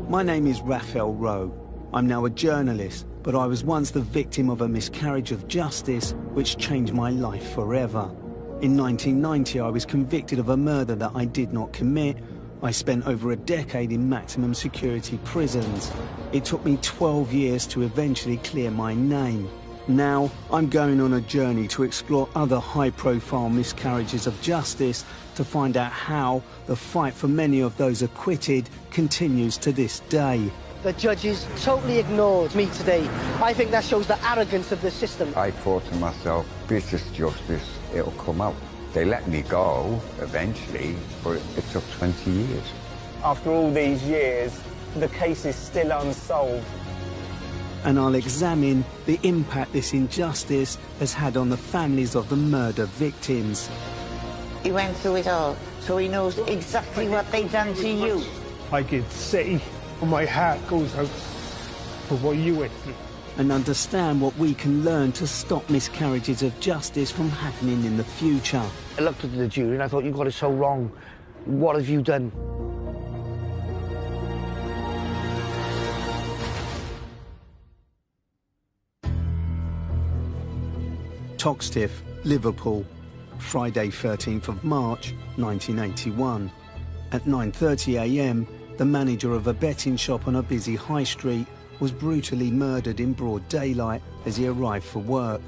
My name is Raphael Rowe. I'm now a journalist, but I was once the victim of a miscarriage of justice which changed my life forever. In 1990, I was convicted of a murder that I did not commit. I spent over a decade in maximum security prisons. It took me 12 years to eventually clear my name. Now, I'm going on a journey to explore other high-profile miscarriages of justice to find out how the fight for many of those acquitted continues to this day. The judges totally ignored me today. I think that shows the arrogance of the system. I thought to myself, this is justice, it'll come out. They let me go eventually, but it took 20 years. After all these years, the case is still unsolved. And I'll examine the impact this injustice has had on the families of the murder victims. He went through it all, so he knows exactly what they've done to you. I can see, and my heart goes out for what you went through. And understand what we can learn to stop miscarriages of justice from happening in the future. I looked at the jury and I thought, you got it so wrong. What have you done? Toxteth, Liverpool, Friday 13th of March 1981. At 9:30 a.m, the manager of a betting shop on a busy high street was brutally murdered in broad daylight as he arrived for work.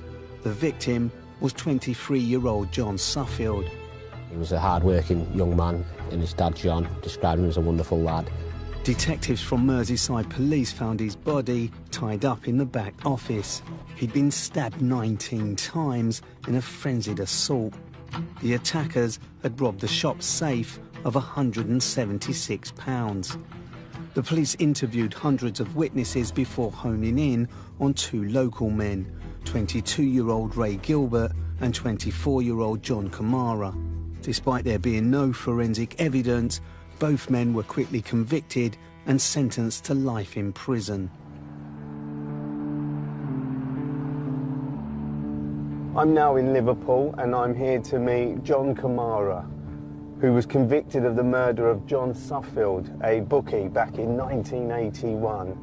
The victim was 23-year-old John Suffield. He was a hard-working young man, and his dad, John, described him as a wonderful lad. Detectives from Merseyside Police found his body tied up in the back office. He'd been stabbed 19 times in a frenzied assault. The attackers had robbed the shop's safe of £176. The police interviewed hundreds of witnesses before honing in on two local men, 22-year-old Ray Gilbert and 24-year-old John Kamara. Despite there being no forensic evidence, both men were quickly convicted and sentenced to life in prison. I'm now in Liverpool and I'm here to meet John Kamara, who was convicted of the murder of John Suffield, a bookie, back in 1981.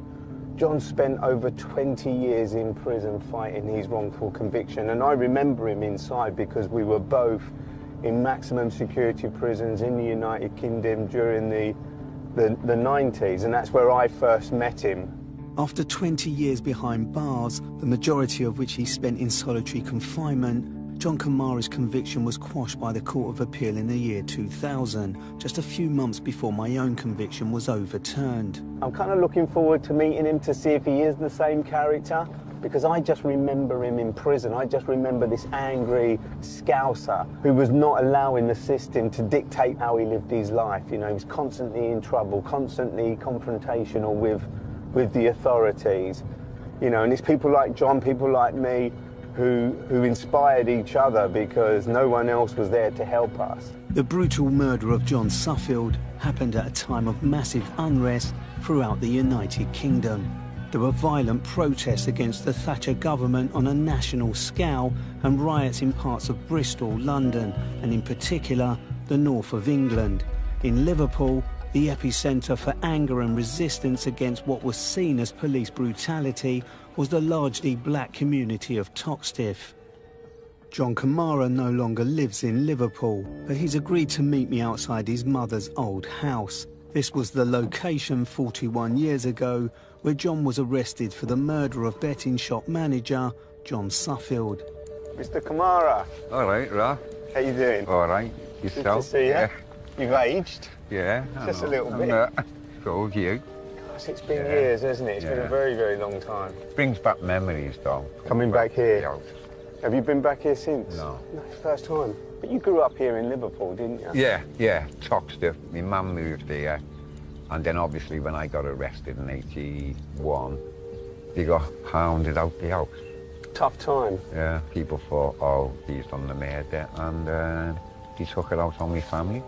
John spent over 20 years in prison fighting his wrongful conviction, and I remember him inside because we were both in maximum security prisons in the United Kingdom during the 90s, and that's where I first met him. After 20 years behind bars, the majority of which he spent in solitary confinement, John Kamara's conviction was quashed by the Court of Appeal in the year 2000, just a few months before my own conviction was overturned. I'm kind of looking forward to meeting him to see if he is the same character, because I just remember him in prison. I just remember this angry scouser who was not allowing the system to dictate how he lived his life. You know, he was constantly in trouble, constantly confrontational with the authorities. You know, and it's people like John, people like me, who inspired each other because no one else was there to help us. The brutal murder of John Suffield happened at a time of massive unrest throughout the United Kingdom. There were violent protests against the Thatcher government on a national scale and riots in parts of Bristol, London, and in particular, the north of England. In Liverpool, the epicentre for anger and resistance against what was seen as police brutality was the largely black community of Toxteth. John Kamara no longer lives in Liverpool, but he's agreed to meet me outside his mother's old house. This was the location 41 years ago where John was arrested for the murder of betting shop manager John Suffield. Mr. Kamara. All right, Raph. How you doing? All right. Yourself? Good to see you. Yeah. You've aged. Yeah. Just a little bit. So have you. Gosh, it's been years, hasn't it? It's been a very, very long time. Brings back memories, though. Coming back here. Have you been back here since? No. No, first time. But you grew up here in Liverpool, didn't you? Yeah, Toxteth. My mum moved here. And then obviously when I got arrested in 81, they got hounded out the house. Tough time. Yeah, people thought, oh, he's done the murder, and he took it out on my family.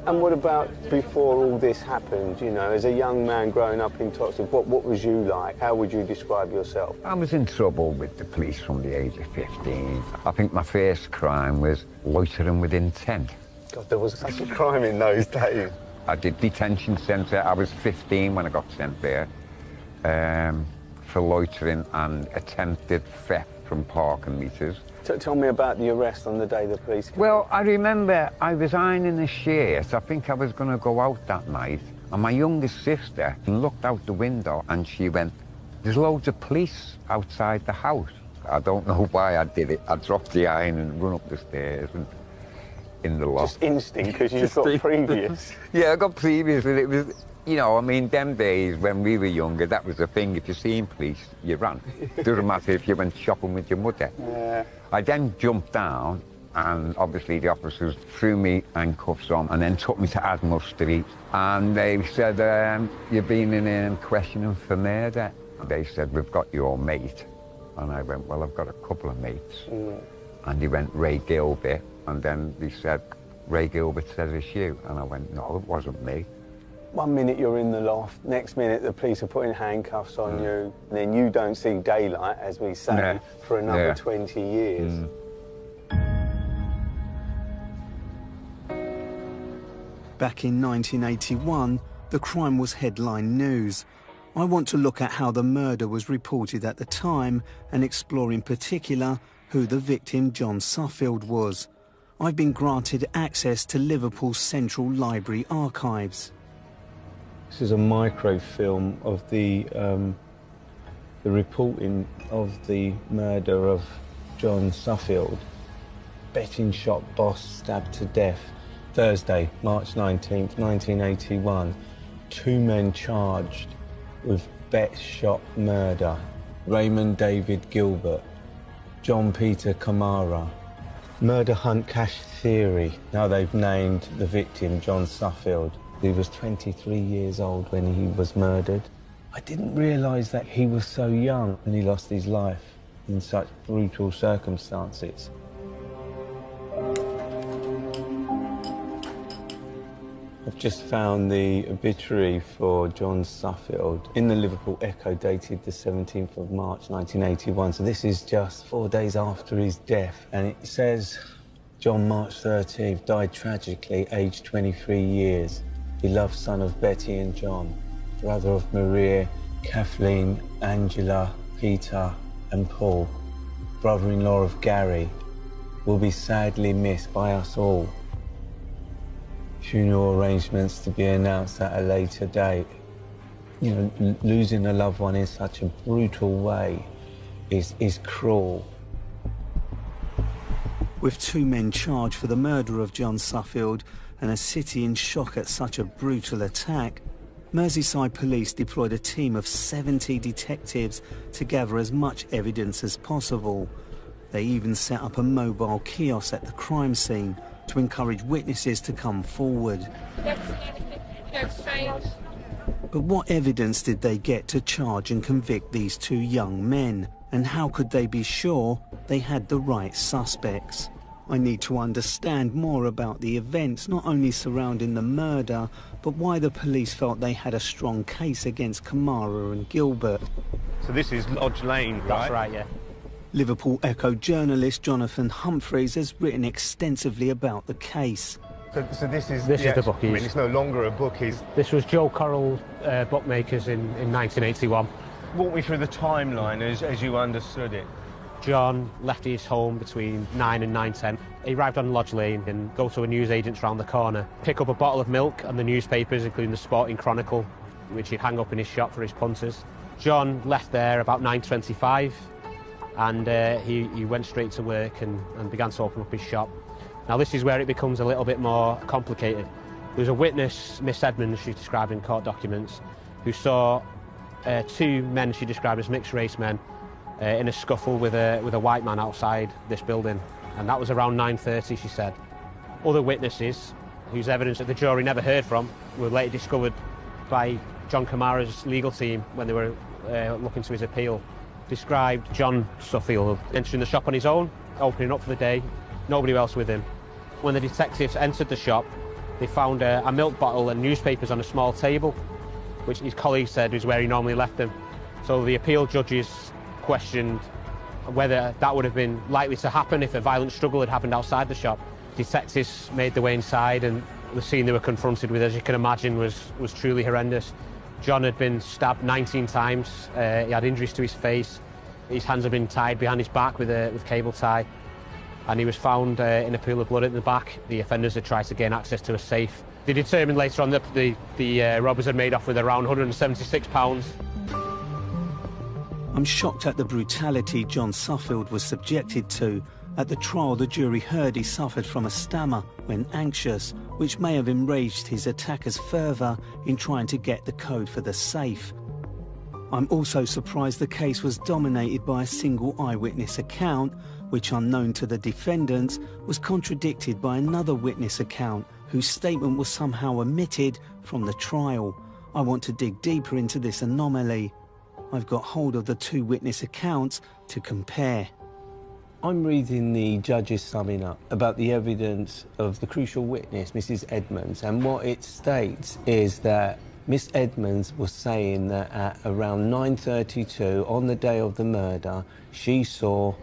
And what about before all this happened, you know, as a young man growing up in Toxteth, what was you like? How would you describe yourself? I was in trouble with the police from the age of 15. I think my first crime was loitering with intent. God, there was such a crime in those days. I did detention centre. I was 15 when I got sent there for loitering and attempted theft from parking meters. Tell me about the arrest on the day the police came. Well, I remember I was ironing a shirt. I think I was going to go out that night, and my youngest sister looked out the window and she went, "There's loads of police outside the house." I don't know why I did it. I dropped the iron and run up the stairs and in the loft. Just instinct, because you've got previous. Yeah, I got previous, and it was, you know, I mean, them days when we were younger, that was the thing. If you seen police, you ran. Doesn't matter if you went shopping with your mother. Yeah. I then jumped down, and obviously the officers threw me handcuffs on and then took me to Admiral Street. And they said, "You've been in questioning for murder." They said, "We've got your mate." And I went, "Well, I've got a couple of mates." And he went, "Ray Gilbert." And then they said, "Ray Gilbert says it's you." And I went, "No, it wasn't me." 1 minute you're in the loft, next minute the police are putting handcuffs on you, and then you don't see daylight, as we say, for another 20 years. Back in 1981, the crime was headline news. I want to look at how the murder was reported at the time and explore in particular who the victim John Suffield was. I've been granted access to Liverpool's Central Library archives. This is a microfilm of the reporting of the murder of John Suffield. Betting shop boss stabbed to death. Thursday, March 19th, 1981. 2 men charged with bet shop murder. Raymond David Gilbert, John Peter Kamara. Murder hunt cache theory. Now they've named the victim John Suffield. He was 23 years old when he was murdered. I didn't realise that he was so young when he lost his life in such brutal circumstances. I've just found the obituary for John Suffield in the Liverpool Echo, dated the 17th of March 1981. So this is just 4 days after his death. And it says, John, March 13th, died tragically, aged 23 years. Beloved son of Betty and John, brother of Maria, Kathleen, Angela, Peter and Paul, brother-in-law of Gary, will be sadly missed by us all. Funeral arrangements to be announced at a later date. You know, losing a loved one in such a brutal way is cruel. With 2 men charged for the murder of John Suffield and a city in shock at such a brutal attack, Merseyside police deployed a team of 70 detectives to gather as much evidence as possible. They even set up a mobile kiosk at the crime scene to encourage witnesses to come forward. But what evidence did they get to charge and convict these 2 young men? And how could they be sure they had the right suspects? I need to understand more about the events, not only surrounding the murder, but why the police felt they had a strong case against Kamara and Gilbert. So this is Lodge Lane, right? That's right, yeah. Liverpool Echo journalist Jonathan Humphreys has written extensively about the case. So this is the bookies. I mean, it's no longer a bookies. This was Joe Correll bookmakers in 1981. Walk me through the timeline as you understood it. John left his home between 9 and 9:10. He arrived on Lodge Lane and go to a newsagent's round the corner, pick up a bottle of milk and the newspapers, including the Sporting Chronicle, which he'd hang up in his shop for his punters. John left there about 9:25 and he went straight to work and began to open up his shop. Now this is where it becomes a little bit more complicated. There was a witness, Miss Edmonds, she described in court documents, who saw 2 men she described as mixed race men in a scuffle with a white man outside this building, and that was around 9:30, she said. Other witnesses, whose evidence that the jury never heard from, were later discovered by John Kamara's legal team when they were looking to his appeal, described John Suffield entering the shop on his own, opening up for the day, nobody else with him. When the detectives entered the shop, they found a milk bottle and newspapers on a small table, which his colleague said was where he normally left them. So the appeal judges questioned whether that would have been likely to happen if a violent struggle had happened outside the shop. Detectives made their way inside and The scene they were confronted with, as you can imagine, was truly horrendous. John had been stabbed 19 times. He had injuries to his face. His hands had been tied behind his back with cable tie. And he was found in a pool of blood at the back. The offenders had tried to gain access to a safe. They determined later on that the robbers had made off with around £176. I'm shocked at the brutality John Suffield was subjected to. At the trial, the jury heard he suffered from a stammer when anxious, which may have enraged his attackers further in trying to get the code for the safe. I'm also surprised the case was dominated by a single eyewitness account, which, unknown to the defendants, was contradicted by another witness account whose statement was somehow omitted from the trial. I want to dig deeper into this anomaly. I've got hold of the two witness accounts to compare. I'm reading the judge's summing up about the evidence of the crucial witness, Mrs. Edmonds, and what it states is that Miss Edmonds was saying that at around 9:32 on the day of the murder, she saw,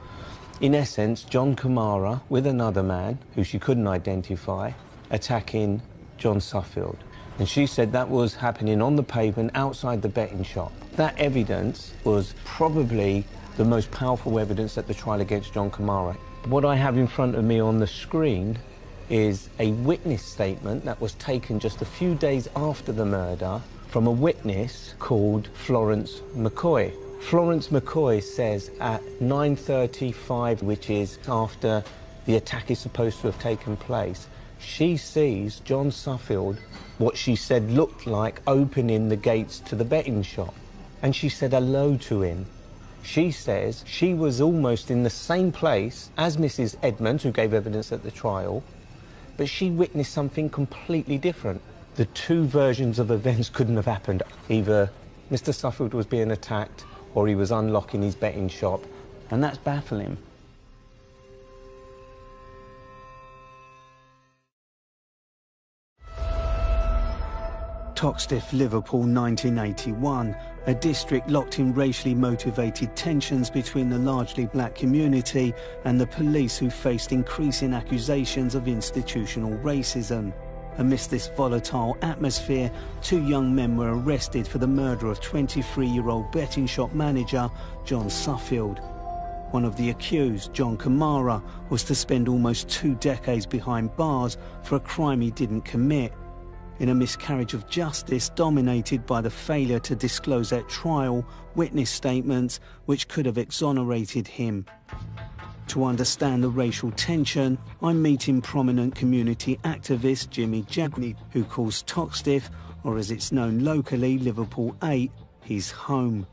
in essence, John Kamara with another man, who she couldn't identify, attacking John Suffield. And she said that was happening on the pavement outside the betting shop. That evidence was probably the most powerful evidence at the trial against John Kamara. What I have in front of me on the screen is a witness statement that was taken just a few days after the murder from a witness called Florence McCoy. Florence McCoy says at 9:35, which is after the attack is supposed to have taken place, she sees John Suffield, what she said looked like opening the gates to the betting shop, and she said hello to him. She says she was almost in the same place as Mrs. Edmonds, who gave evidence at the trial, but she witnessed something completely different. The two versions of events couldn't have happened. Either Mr. Suffield was being attacked or he was unlocking his betting shop, and that's baffling. Toxteth, Liverpool, 1981, a district locked in racially motivated tensions between the largely black community and the police, who faced increasing accusations of institutional racism. Amidst this volatile atmosphere, two young men were arrested for the murder of 23-year-old betting shop manager John Suffield. One of the accused, John Kamara, was to spend almost 2 decades behind bars for a crime he didn't commit. In a miscarriage of justice dominated by the failure to disclose at trial witness statements which could have exonerated him. To understand the racial tension, I'm meeting prominent community activist Jimmy Jagney, who calls Toxteth, or as it's known locally, Liverpool 8, his home.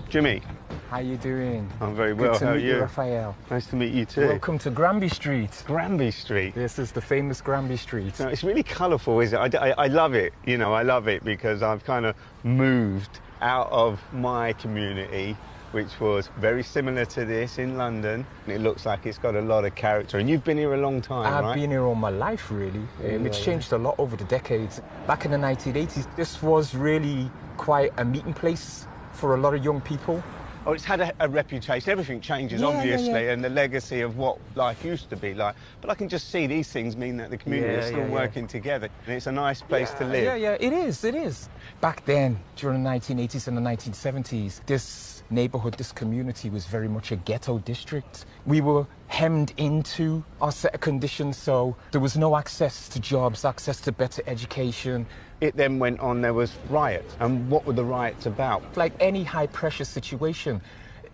Jimmy. How you doing? I'm very well. Good to How are meet you? Raphael. Nice to meet you too. Welcome to Granby Street. Granby Street. This is the famous Granby Street. No, it's really colourful, isn't it? I love it. You know, I love it because I've kind of moved out of my community, which was very similar to this in London. It looks like it's got a lot of character. And you've been here a long time, right? I've been here all my life, really. It's changed a lot over the decades. Back in the 1980s, this was really quite a meeting place for a lot of young people. Oh, it's had a reputation. Everything changes, obviously, and the legacy of what life used to be like. But I can just see these things mean that the community is still working together, and it's a nice place to live. Yeah, it is. Back then, during the 1980s and the 1970s, this neighbourhood, this community was very much a ghetto district. We were hemmed into our set of conditions, so there was no access to jobs, access to better education. It then went on, there was riots. And what were the riots about? Like any high-pressure situation,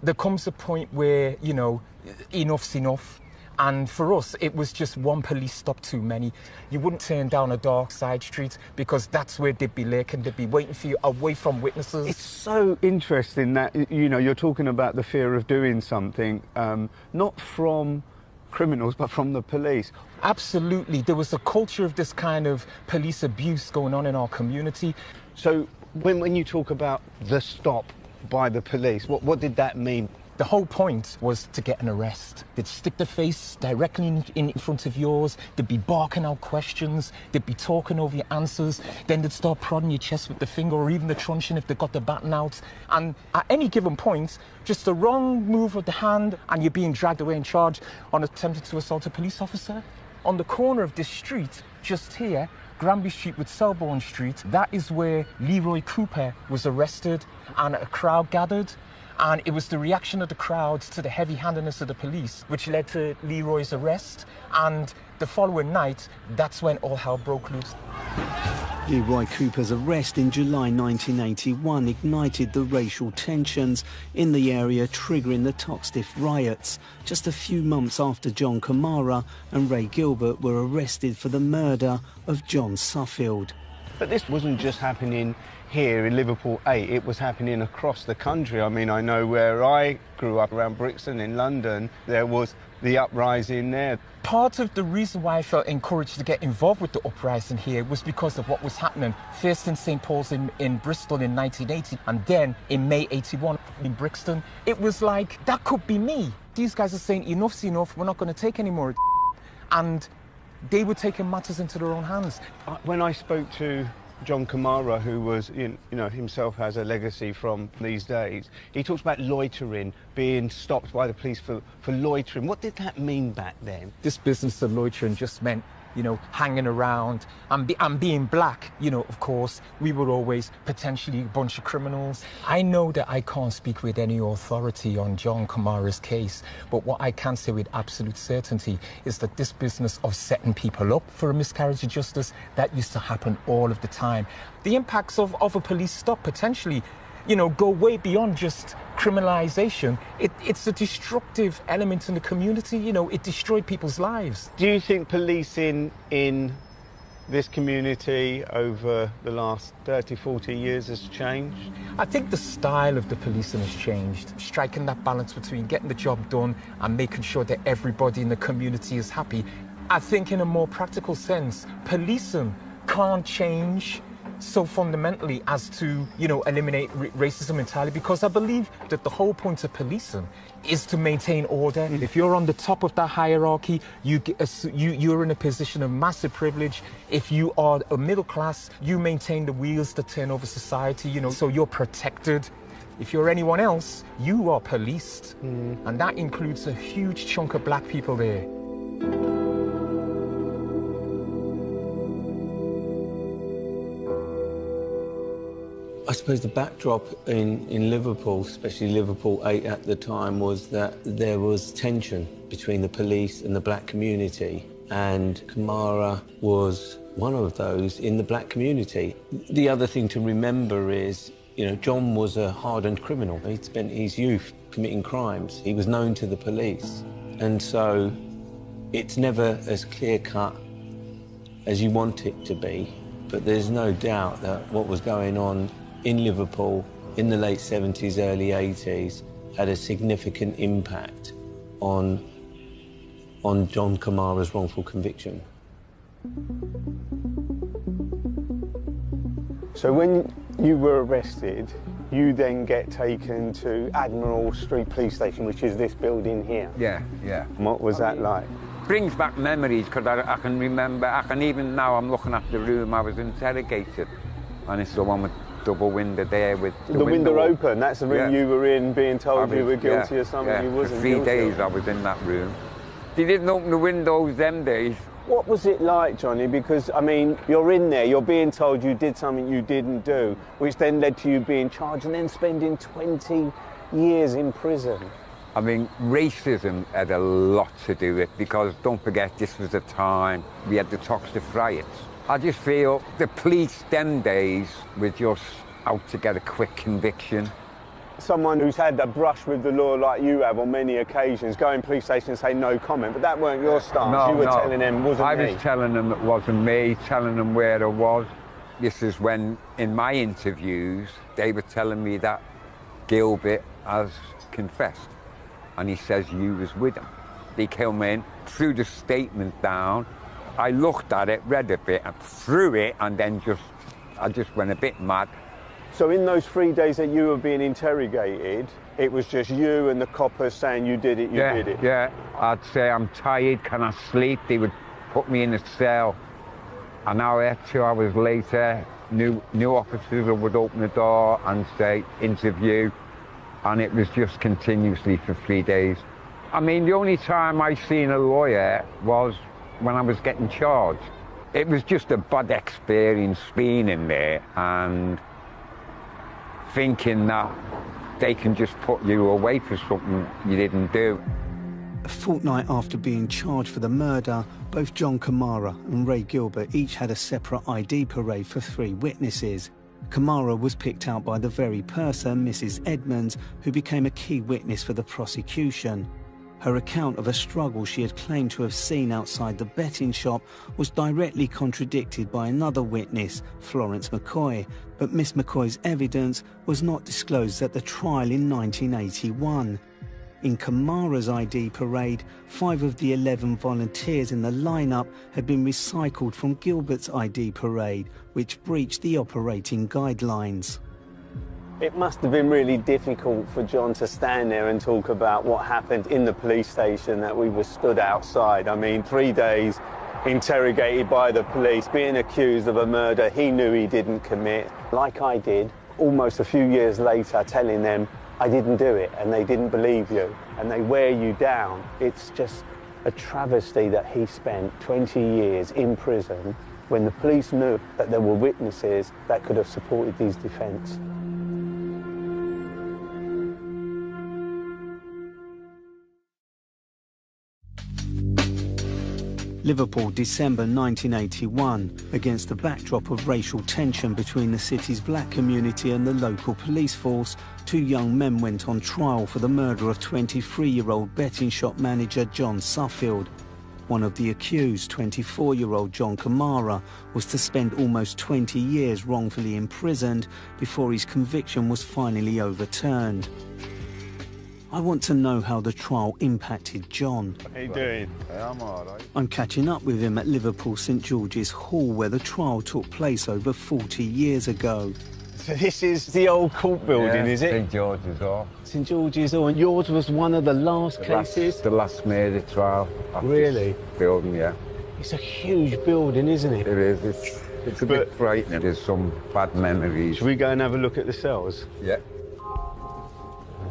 there comes a point where, you know, enough's enough. And for us, it was just one police stop too many. You wouldn't turn down a dark side street because that's where they'd be lurking. They'd be waiting for you away from witnesses. It's so interesting that, you know, you're talking about the fear of doing something, not from criminals, but from the police. Absolutely. There was a culture of this kind of police abuse going on in our community. So when you talk about the stop by the police, what did that mean? The whole point was to get an arrest. They'd stick their face directly in front of yours. They'd be barking out questions. They'd be talking over your answers. Then they'd start prodding your chest with the finger or even the truncheon if they got the baton out. And at any given point, just the wrong move of the hand and you're being dragged away in charge on attempting to assault a police officer. On the corner of this street, just here, Granby Street with Selborne Street, that is where Leroy Cooper was arrested and a crowd gathered. And it was the reaction of the crowds to the heavy-handedness of the police which led to Leroy's arrest. And the following night, that's when all hell broke loose. Leroy Cooper's arrest in July 1981 ignited the racial tensions in the area, triggering the Toxteth riots, just a few months after John Kamara and Ray Gilbert were arrested for the murder of John Suffield. But this wasn't just happening here in Liverpool 8, it was happening across the country. I mean, I know where I grew up around Brixton in London, there was the uprising there. Part of the reason why I felt encouraged to get involved with the uprising here was because of what was happening. First in St. Paul's in Bristol in 1980, and then in May 81 in Brixton. It was like, that could be me. These guys are saying, enough's enough, we're not going to take any more. And they were taking matters into their own hands. When I spoke to John Kamara, who was, himself has a legacy from these days, he talks about loitering, being stopped by the police for loitering. What did that mean back then? This business of loitering just meant, hanging around and being black, of course, we were always potentially a bunch of criminals. I know that I can't speak with any authority on John Kamara's case, but what I can say with absolute certainty is that this business of setting people up for a miscarriage of justice, that used to happen all of the time. The impacts of a police stop potentially, go way beyond just criminalisation. It's a destructive element in the community, it destroyed people's lives. Do you think policing in this community over the last 30, 40 years has changed? I think the style of the policing has changed, striking that balance between getting the job done and making sure that everybody in the community is happy. I think in a more practical sense, policing can't change so fundamentally as to, eliminate racism entirely, because I believe that the whole point of policing is to maintain order. If you're on the top of that hierarchy, you're in a position of massive privilege. If you are a middle class, you maintain the wheels that turn over society, so you're protected. If you're anyone else, you are policed. And that includes a huge chunk of black people there. I suppose the backdrop in Liverpool, especially Liverpool 8 at the time, was that there was tension between the police and the black community, and Kamara was one of those in the black community. The other thing to remember is, John was a hardened criminal. He'd spent his youth committing crimes. He was known to the police. And so it's never as clear-cut as you want it to be, but there's no doubt that what was going on in Liverpool in the late 70s, early 80s, had a significant impact on John Kamara's wrongful conviction. So when you were arrested, you then get taken to Admiral Street Police Station, which is this building here. Yeah. What was that like? Brings back memories, because I can remember, even now I'm looking at the room I was interrogated, and it's the one with double window there with the window open. That's the room you were in, being told you were guilty of something you wasn't guilty of. For 3 days I was in that room. They didn't open the windows them days. What was it like, Johnny? Because, I mean, you're in there, you're being told you did something you didn't do, which then led to you being charged and then spending 20 years in prison. I mean, racism had a lot to do with it, because don't forget, this was the time we had the Toxteth riots. I just feel the police them days were just out to get a quick conviction. Someone who's had a brush with the law like you have on many occasions, go in police station and say no comment, but that weren't your stance. No, you were telling them, wasn't me. I was telling them it wasn't me, telling them where I was. This is when, in my interviews, they were telling me that Gilbert has confessed, and he says you was with him. They came in, threw the statement down. I looked at it, read a bit, and threw it, and then I just went a bit mad. So in those 3 days that you were being interrogated, it was just you and the coppers saying you did it, you did it? Yeah, I'd say I'm tired, can I sleep? They would put me in a cell. An hour, 2 hours later, new officers would open the door and say, interview, and it was just continuously for 3 days. I mean, the only time I seen a lawyer was when I was getting charged. It was just a bad experience being in there and thinking that they can just put you away for something you didn't do. A fortnight after being charged for the murder, both John Kamara and Ray Gilbert each had a separate ID parade for 3 witnesses. Kamara was picked out by the very person, Mrs. Edmonds, who became a key witness for the prosecution. Her account of a struggle she had claimed to have seen outside the betting shop was directly contradicted by another witness, Florence McCoy, but Miss McCoy's evidence was not disclosed at the trial in 1981. In Kamara's ID parade, 5 of the 11 volunteers in the lineup had been recycled from Gilbert's ID parade, which breached the operating guidelines. It must have been really difficult for John to stand there and talk about what happened in the police station, that we were stood outside. I mean, 3 days interrogated by the police, being accused of a murder he knew he didn't commit, like I did, almost a few years later, telling them I didn't do it, and they didn't believe you, and they wear you down. It's just a travesty that he spent 20 years in prison when the police knew that there were witnesses that could have supported his defence. Liverpool, December 1981. Against the backdrop of racial tension between the city's black community and the local police force, 2 young men went on trial for the murder of 23-year-old betting shop manager John Suffield. One of the accused, 24-year-old John Kamara, was to spend almost 20 years wrongfully imprisoned before his conviction was finally overturned. I want to know how the trial impacted John. How you doing? Yeah, I'm all right. I'm catching up with him at Liverpool St George's Hall, where the trial took place over 40 years ago. So this is the old court building, is it? St George's Hall. St George's Hall, and yours was one of the last cases? The last murder trial. Really? Building, yeah. It's a huge building, isn't it? It is. It's a bit frightening. There's some bad memories. Should we go and have a look at the cells? Yeah.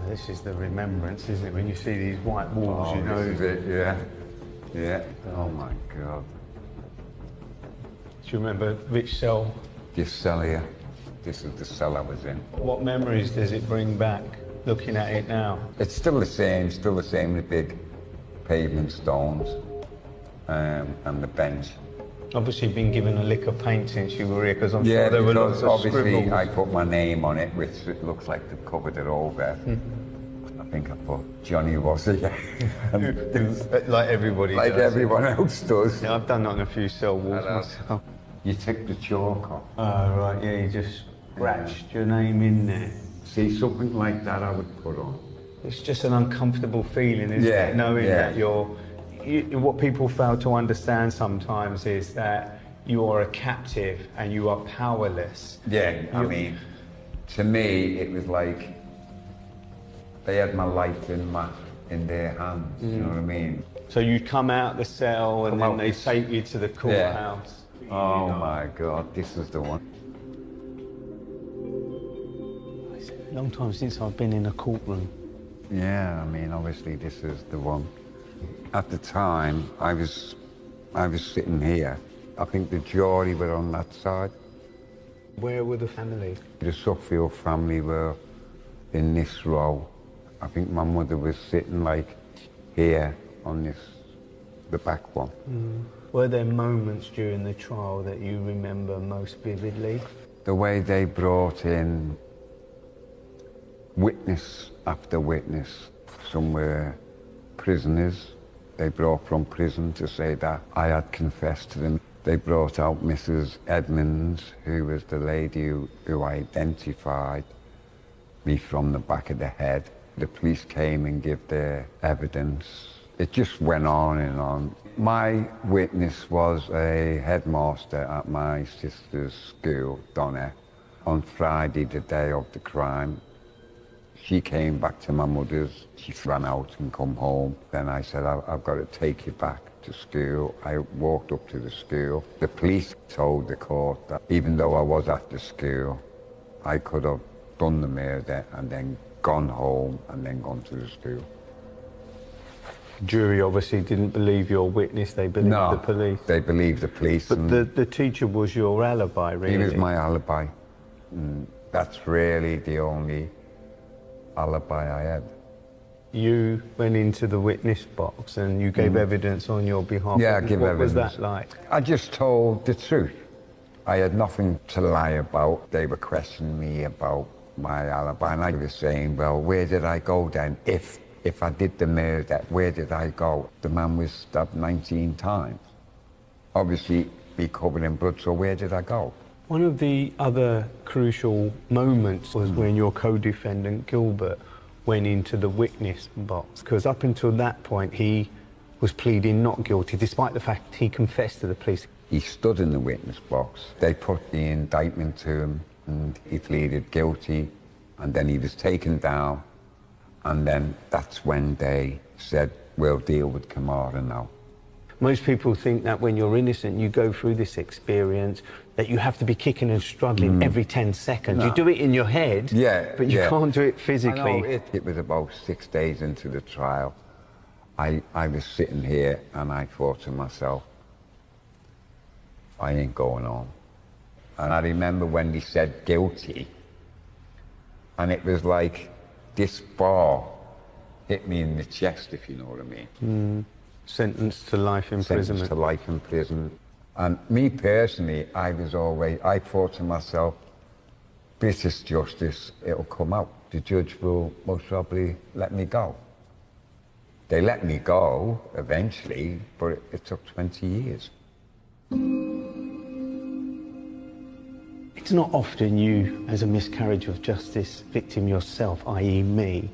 This is the remembrance, isn't it? When you see these white walls, you know. This is it, yeah. Yeah. Oh my God. Do you remember which cell? This cell here. This is the cell I was in. What memories does it bring back, looking at it now? It's still the same, the big pavement stones and the bench. Obviously been given a lick of paint since you were here, because I'm sure there were lots of obviously scribbles. I put my name on it, which it looks like they've covered it over. I think I put Johnny was here. Like everybody like does. everyone else does. Yeah, I've done that on a few cell walls myself. You took the chalk off. Oh, right, yeah, you just scratched your name in there. See, something like that I would put on. It's just an uncomfortable feeling, isn't it? Knowing that what people fail to understand sometimes is that you are a captive and you are powerless. Yeah, I mean, to me, it was like they had my life in their hands, you know what I mean? So you come out the cell and then they take you to the courthouse. Yeah. Oh my God, this is the one. It's a long time since I've been in a courtroom. Yeah, I mean, obviously this is the one. At the time, I was sitting here. I think the jury were on that side. Where were the family? The Suffield family were in this row. I think my mother was sitting like here on the back one. Were there moments during the trial that you remember most vividly? The way they brought in witness after witness. Some were prisoners. They brought from prison to say that I had confessed to them. They brought out Mrs. Edmonds, who was the lady who identified me from the back of the head. The police came and gave their evidence. It just went on and on. My witness was a headmaster at my sister's school, Donna. On Friday, the day of the crime, she came back to my mother's. She ran out and come home. Then I said, I've got to take you back to school. I walked up to the school. The police told the court that even though I was at the school, I could have done the murder and then gone home and then gone to the school. Jury obviously didn't believe your witness, they believed the police. They believed the police. But the teacher was your alibi, really? He was my alibi. That's really the only alibi I had. You went into the witness box and you gave evidence on your behalf. Yeah, I gave evidence. What was that like? I just told the truth. I had nothing to lie about. They were questioning me about my alibi, and I was saying, well, where did I go then? If I did the murder, where did I go? The man was stabbed 19 times. Obviously, be covered in blood, so where did I go? One of the other crucial moments was when your co-defendant, Gilbert, went into the witness box, because up until that point, he was pleading not guilty, despite the fact he confessed to the police. He stood in the witness box. They put the indictment to him, and he pleaded guilty, and then he was taken down, and then that's when they said, we'll deal with Kamara now. Most people think that when you're innocent, you go through this experience, that you have to be kicking and struggling every 10 seconds. No. You do it in your head, but you can't do it physically. I know, it was about 6 days into the trial. I was sitting here and I thought to myself, I ain't going on. And I remember when they said guilty, and it was like this bar hit me in the chest, if you know what I mean. Sentenced to life imprisonment. Sentenced to life in prison. And me personally, I thought to myself, British justice, it'll come out. The judge will most probably let me go. They let me go eventually, but it took 20 years. It's not often you, as a miscarriage of justice victim yourself, i.e. me,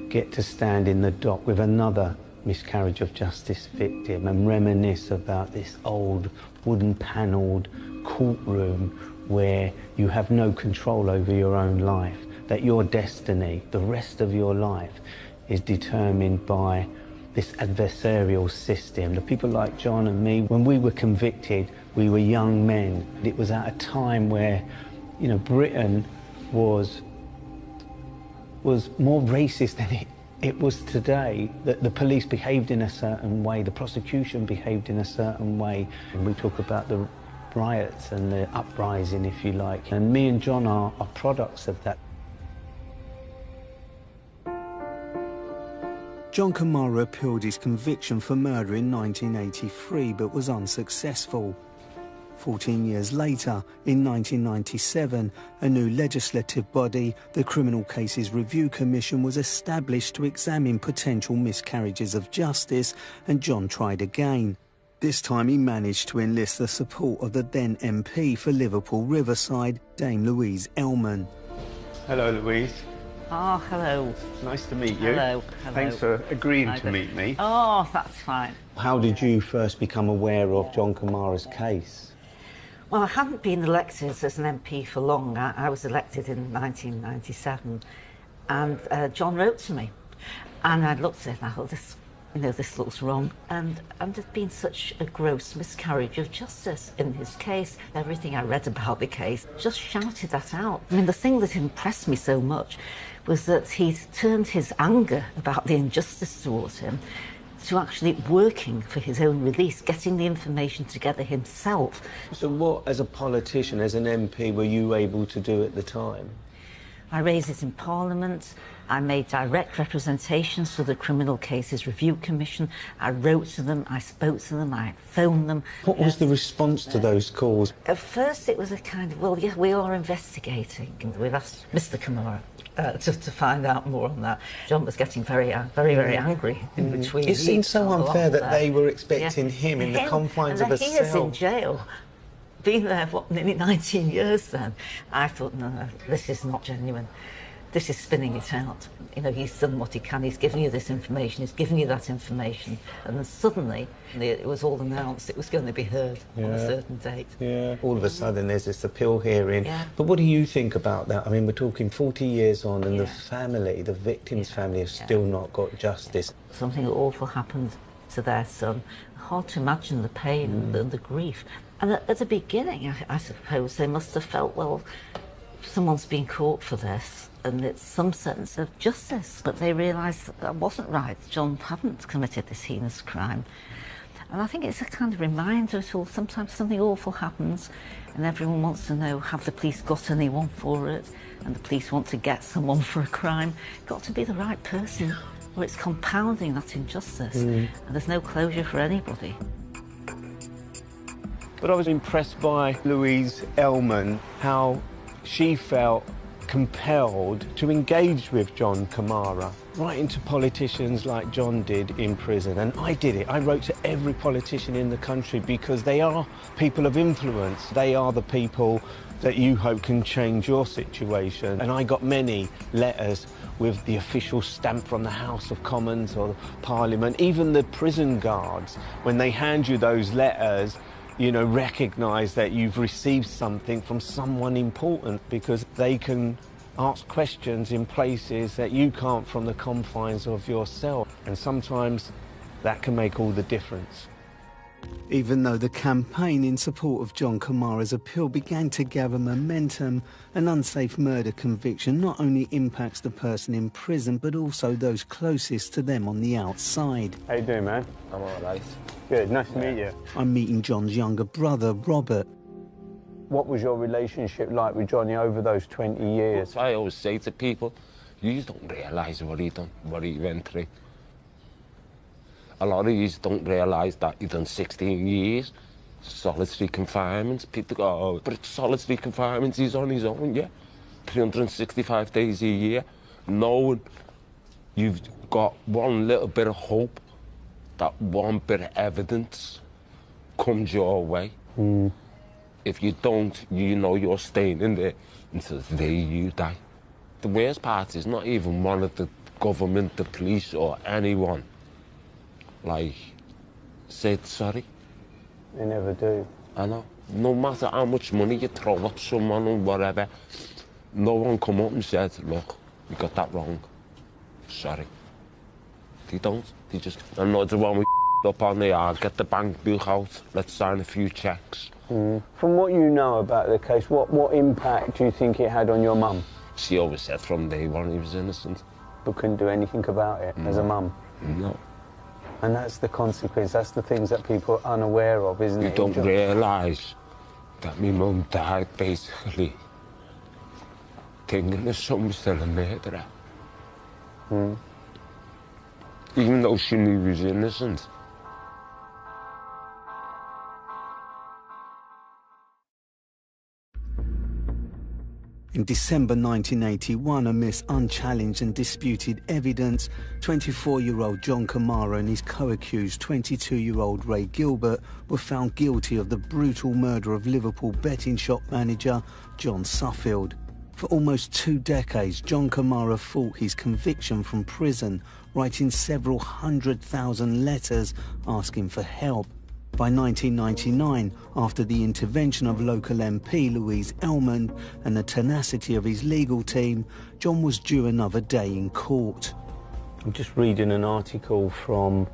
get to stand in the dock with another miscarriage of justice victim and reminisce about this old wooden panelled courtroom where you have no control over your own life, that your destiny, the rest of your life, is determined by this adversarial system. The people like John and me, when we were convicted, we were young men. It was at a time where, you know, Britain was more racist than it was today. That the police behaved in a certain way, the prosecution behaved in a certain way. And we talk about the riots and the uprising, if you like. And me and John are products of that. John Kamara appealed his conviction for murder in 1983, but was unsuccessful. 14 years later, in 1997, a new legislative body, the Criminal Cases Review Commission, was established to examine potential miscarriages of justice, and John tried again. This time he managed to enlist the support of the then MP for Liverpool Riverside, Dame Louise Ellman. Hello, Louise. Oh, hello. Nice to meet you. Hello. Thanks for agreeing to meet me. Oh, that's fine. How did you first become aware of John Kamara's case? Well, I hadn't been elected as an MP for long. I was elected in 1997, and John wrote to me, and I looked at it and I thought, this looks wrong. And there'd been such a gross miscarriage of justice in his case. Everything I read about the case just shouted that out. I mean, the thing that impressed me so much was that he'd turned his anger about the injustice towards him to actually working for his own release, getting the information together himself. So what, as a politician, as an MP, were you able to do at the time? I raised it in Parliament. I made direct representations to the Criminal Cases Review Commission. I wrote to them, I spoke to them, I phoned them. What was the response to those calls? At first it was a kind of, well, yeah, we are investigating. We've asked Mr. Kamara to find out more on that. John was getting very angry in between. It seemed so unfair that they were expecting him in the confines of a cell. He is in jail. Been there, what, nearly 19 years then. I thought, no, this is not genuine. This is spinning it out. You know, he's done what he can. He's given you this information. He's given you that information. And then suddenly, it was all announced it was going to be heard on a certain date. Yeah. All of a sudden, there's this appeal hearing. Yeah. But what do you think about that? I mean, we're talking 40 years on, and the family, the victim's family, have still not got justice. Something awful happened to their son. Hard to imagine the pain and the grief. And at the beginning, I suppose, they must have felt, well, someone's been caught for this, and it's some sense of justice. But they realised that wasn't right. John hadn't committed this heinous crime. And I think it's a kind of reminder at all. Sometimes something awful happens and everyone wants to know, have the police got anyone for it? And the police want to get someone for a crime. Got to be the right person, or it's compounding that injustice. And there's no closure for anybody. But I was impressed by Louise Ellman, how she felt compelled to engage with John Camara, writing to politicians like John did in prison. And I did it. I wrote to every politician in the country because they are people of influence. They are the people that you hope can change your situation. And I got many letters with the official stamp from the House of Commons or Parliament. Even the prison guards, when they hand you those letters, you know, recognise that you've received something from someone important, because they can ask questions in places that you can't from the confines of your cell. And sometimes that can make all the difference. Even though the campaign in support of John Camara's appeal began to gather momentum, an unsafe murder conviction not only impacts the person in prison, but also those closest to them on the outside. How you doing, man? I'm all right. Good, nice to meet you. I'm meeting John's younger brother, Robert. What was your relationship like with Johnny over those 20 years? I always say to people, you don't realise what he done, what he went through. A lot of you don't realise that he done 16 years, solitary confinement. People go, oh, but it's solitary confinement, he's on his own, yeah. 365 days a year, knowing you've got one little bit of hope, that one bit of evidence comes your way. If you don't, you know you're staying in there until the day you die. The worst part is not even one of the government, the police, or anyone, like, said sorry. They never do. I know. No matter how much money you throw at someone or whatever, no one come up and said, look, we got that wrong. Sorry. They don't. They just, another one we up on the yard, get the bank book out, let's sign a few checks. From what you know about the case, what impact do you think it had on your mum? She always said from day one he was innocent. But couldn't do anything about it as a mum? No. And that's the consequence, that's the things that people are unaware of, isn't it? You don't realise that my mum died basically thinking that someone was still a murderer. Even though she knew he was innocent. In December 1981, amidst unchallenged and disputed evidence, 24-year-old John Camara and his co-accused 22-year-old Ray Gilbert were found guilty of the brutal murder of Liverpool betting shop manager John Suffield. For almost 2 decades, John Camara fought his conviction from prison, writing several 100,000 letters asking for help. By 1999, after the intervention of local MP Louise Ellman and the tenacity of his legal team, John was due another day in court. I'm just reading an article from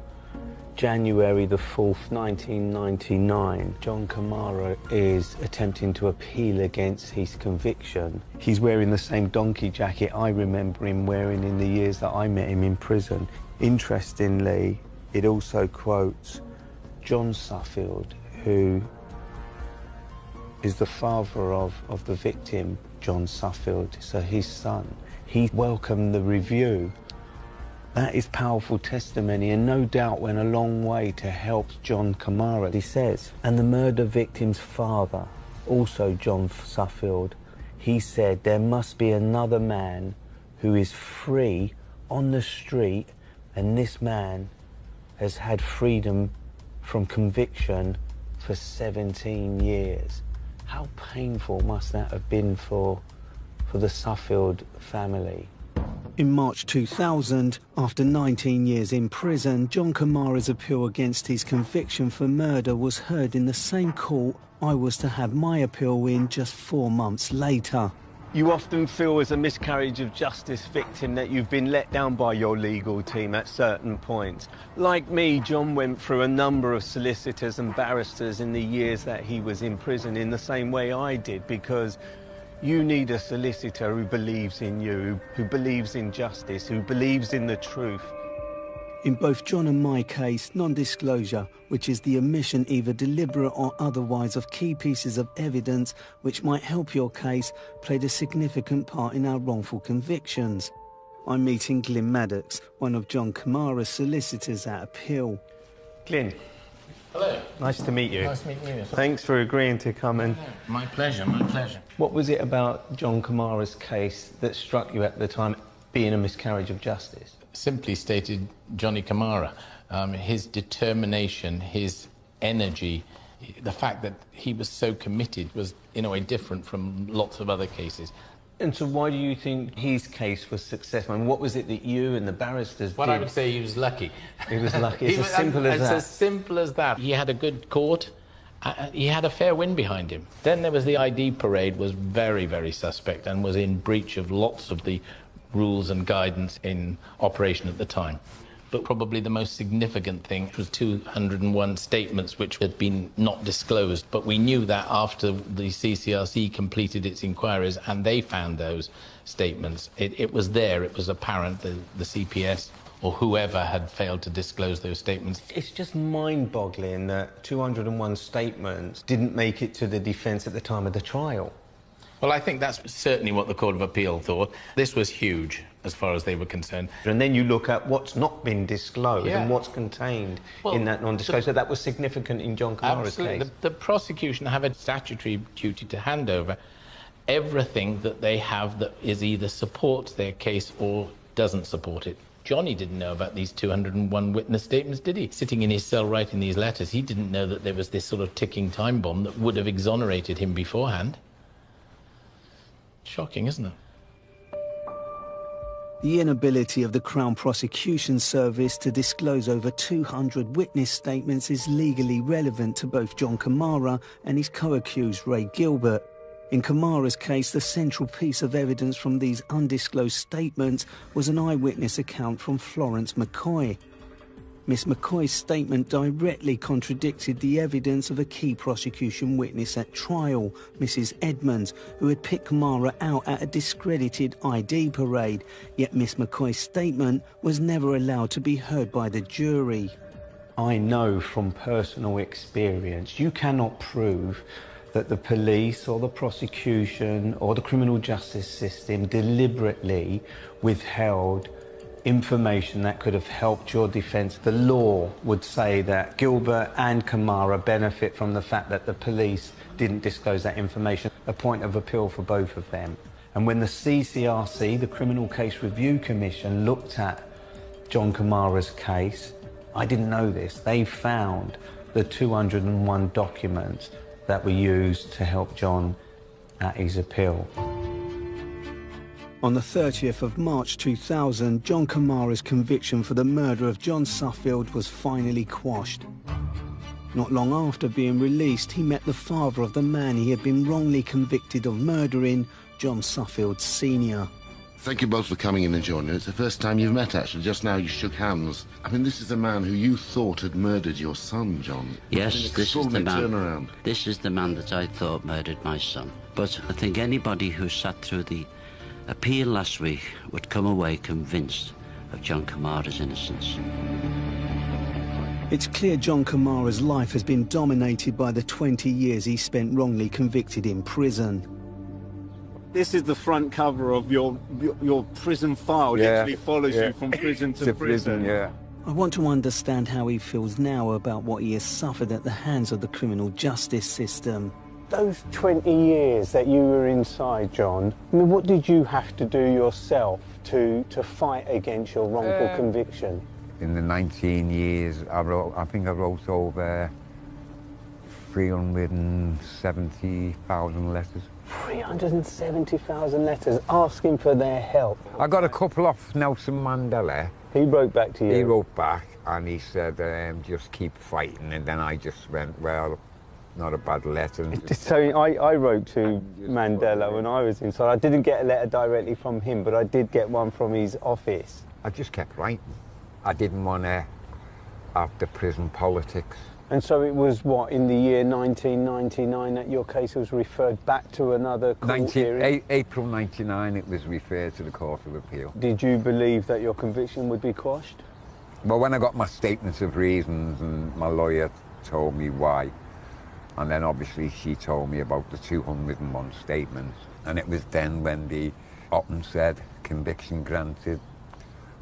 January the 4th, 1999. John Camara is attempting to appeal against his conviction. He's wearing the same donkey jacket I remember him wearing in the years that I met him in prison. Interestingly, it also quotes John Suffield, who is the father of the victim, John Suffield, so his son. He welcomed the review. That is powerful testimony, and no doubt went a long way to help John Camara. He says, and the murder victim's father, also John Suffield, he said there must be another man who is free on the street, and this man has had freedom from conviction for 17 years. How painful must that have been for the Suffield family? In March 2000, after 19 years in prison, John Camara's appeal against his conviction for murder was heard in the same court I was to have my appeal in just 4 months later. You often feel as a miscarriage of justice victim that you've been let down by your legal team at certain points. Like me, John went through a number of solicitors and barristers in the years that he was in prison in the same way I did, because You need a solicitor who believes in you, who believes in justice, who believes in the truth. In both John and my case, non-disclosure, which is the omission either deliberate or otherwise of key pieces of evidence which might help your case, played a significant part in our wrongful convictions. I'm meeting Glyn Maddox, one of John Kamara's solicitors at appeal. Glyn. Hello. Nice to meet you. Nice meeting you. Thanks for agreeing to come and... My pleasure, my pleasure. What was it about John Kamara's case that struck you at the time being a miscarriage of justice? Simply stated, Johnny Kamara, his determination, his energy, the fact that he was so committed was, in a way, different from lots of other cases. And so why do you think his case was successful? And what was it that you and the barristers Well, did? I would say he was lucky. He was lucky. It's as simple as that. It's as simple as that. He had a good court. He had a fair win behind him. Then there was the ID parade, was very, very suspect and was in breach of lots of the rules and guidance in operation at the time. But probably the most significant thing was 201 statements which had been not disclosed. But we knew that after the CCRC completed its inquiries and they found those statements. It was there, it was apparent that the CPS or whoever had failed to disclose those statements. It's just mind-boggling that 201 statements didn't make it to the defence at the time of the trial. Well, I think that's certainly what the Court of Appeal thought. This was huge, as far as they were concerned. And then you look at what's not been disclosed and what's contained in that non-disclosure. That was significant in John Kamara's case. The prosecution have a statutory duty to hand over everything that they have that is either supports their case or doesn't support it. Johnny didn't know about these 201 witness statements, did he? Sitting in his cell writing these letters, he didn't know that there was this sort of ticking time bomb that would have exonerated him beforehand. Shocking, isn't it? The inability of the Crown Prosecution Service to disclose over 200 witness statements is legally relevant to both John Kamara and his co-accused Ray Gilbert. In Kamara's case, the central piece of evidence from these undisclosed statements was an eyewitness account from Florence McCoy. Miss McCoy's statement directly contradicted the evidence of a key prosecution witness at trial, Mrs. Edmonds, who had picked Kamara out at a discredited ID parade, yet Miss McCoy's statement was never allowed to be heard by the jury. I know from personal experience you cannot prove that the police or the prosecution or the criminal justice system deliberately withheld information that could have helped your defence. The law would say that Gilbert and Kamara benefit from the fact that the police didn't disclose that information, a point of appeal for both of them. And when the CCRC, the Criminal Case Review Commission, looked at John Kamara's case, I didn't know this, they found the 201 documents that were used to help John at his appeal. On the 30th of March 2000, John Kamara's conviction for the murder of John Suffield was finally quashed. Not long after being released, he met the father of the man he had been wrongly convicted of murdering, John Suffield Sr. Thank you both for coming in and joining. It's the first time you've met, actually. Just now you shook hands. I mean, this is the man who you thought had murdered your son, John. Yes, this is the man. Turnaround. This is the man that I thought murdered my son. But I think anybody who sat through the appeal last week would come away convinced of John Kamara's innocence. It's clear John Kamara's life has been dominated by the 20 years he spent wrongly convicted in prison. This is the front cover of your prison file. Literally follows you from prison to prison. I want to understand how he feels now about what he has suffered at the hands of the criminal justice system. Those 20 years that you were inside, John, I mean, what did you have to do yourself to fight against your wrongful conviction? In the 19 years, I think I wrote over 370,000 letters. 370,000 letters asking for their help. I got a couple off Nelson Mandela. He wrote back to you? He wrote back and he said, just keep fighting. And then I just went, well, not a bad letter. So I wrote to Mandela when I was inside. I didn't get a letter directly from him, but I did get one from his office. I just kept writing. I didn't want to have the prison politics. And so it was, what, in the year 1999 that your case was referred back to another court hearing? April 99, it was referred to the Court of Appeal. Did you believe that your conviction would be quashed? Well, when I got my statements of reasons and my lawyer told me why, and then obviously she told me about the 201 statements, and it was then when the Oppen said, conviction granted,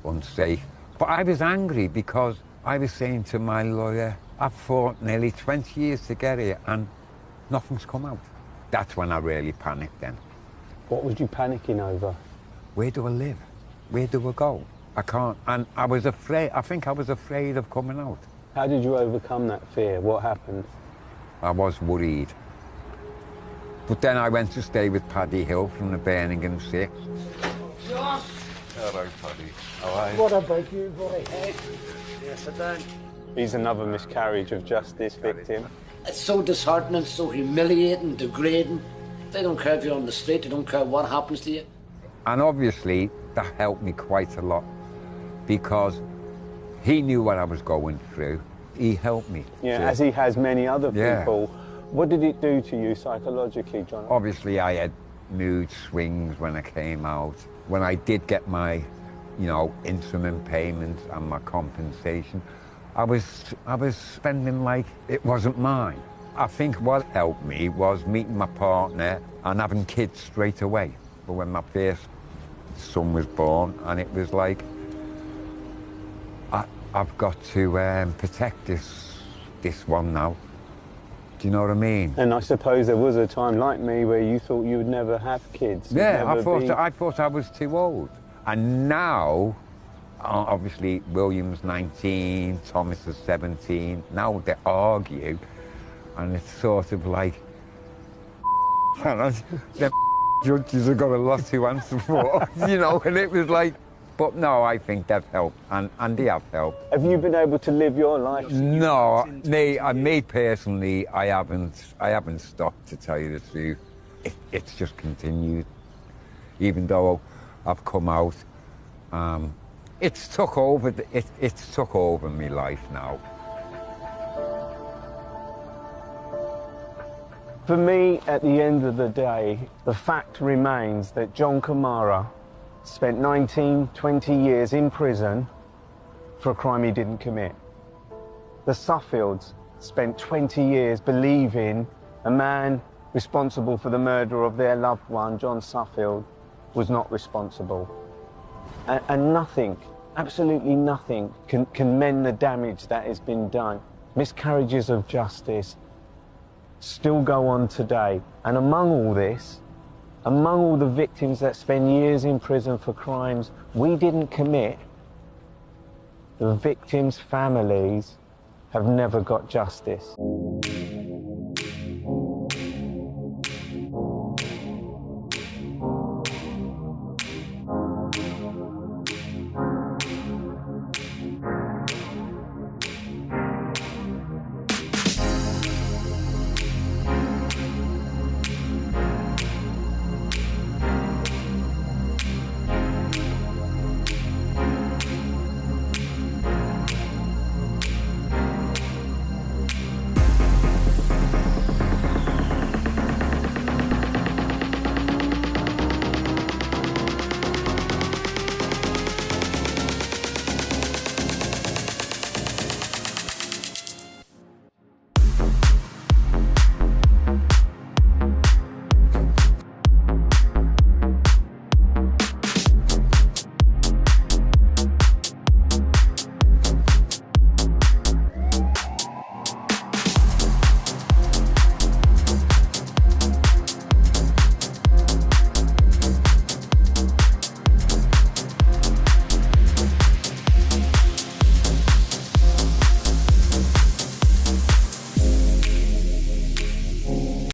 unsafe. But I was angry because I was saying to my lawyer, I've fought nearly 20 years to get here and nothing's come out. That's when I really panicked then. What was you panicking over? Where do I live? Where do I go? I can't, and I was afraid, I think I was afraid of coming out. How did you overcome that fear? What happened? I was worried. But then I went to stay with Paddy Hill from the Birmingham 6. John! Hello, Paddy. How are you? What about you, boy? Hey? Yes, I don't. He's another miscarriage of justice victim. It's so disheartening, so humiliating, degrading. They don't care if you're on the street, they don't care what happens to you. And obviously, that helped me quite a lot because he knew what I was going through. He helped me. Yeah, as he has many other people. Yeah. What did it do to you psychologically, John? Obviously, I had mood swings when I came out. When I did get my, you know, interim payments and my compensation, I was spending like it wasn't mine. I think what helped me was meeting my partner and having kids straight away. But when my first son was born, and it was like, I've got to protect this one now. Do you know what I mean? And I suppose there was a time like me where you thought you would never have kids. Yeah, I thought I was too old. And now, obviously, William's 19, Thomas is 17. Now they argue, and it's sort of like, the judges have got a lot to answer for, you know, and it was like, but no, I think they've helped, and they have helped. Have you been able to live your life? No, me personally, I haven't stopped, to tell you the truth. It's just continued. Even though I've come out, it's took over my life now. For me, at the end of the day, the fact remains that John Kamara spent 19, 20 years in prison for a crime he didn't commit. The Suffields spent 20 years believing a man responsible for the murder of their loved one, John Suffield, was not responsible. And nothing, absolutely nothing, can mend the damage that has been done. Miscarriages of justice still go on today. And among all this, among all the victims that spend years in prison for crimes we didn't commit, the victims' families have never got justice.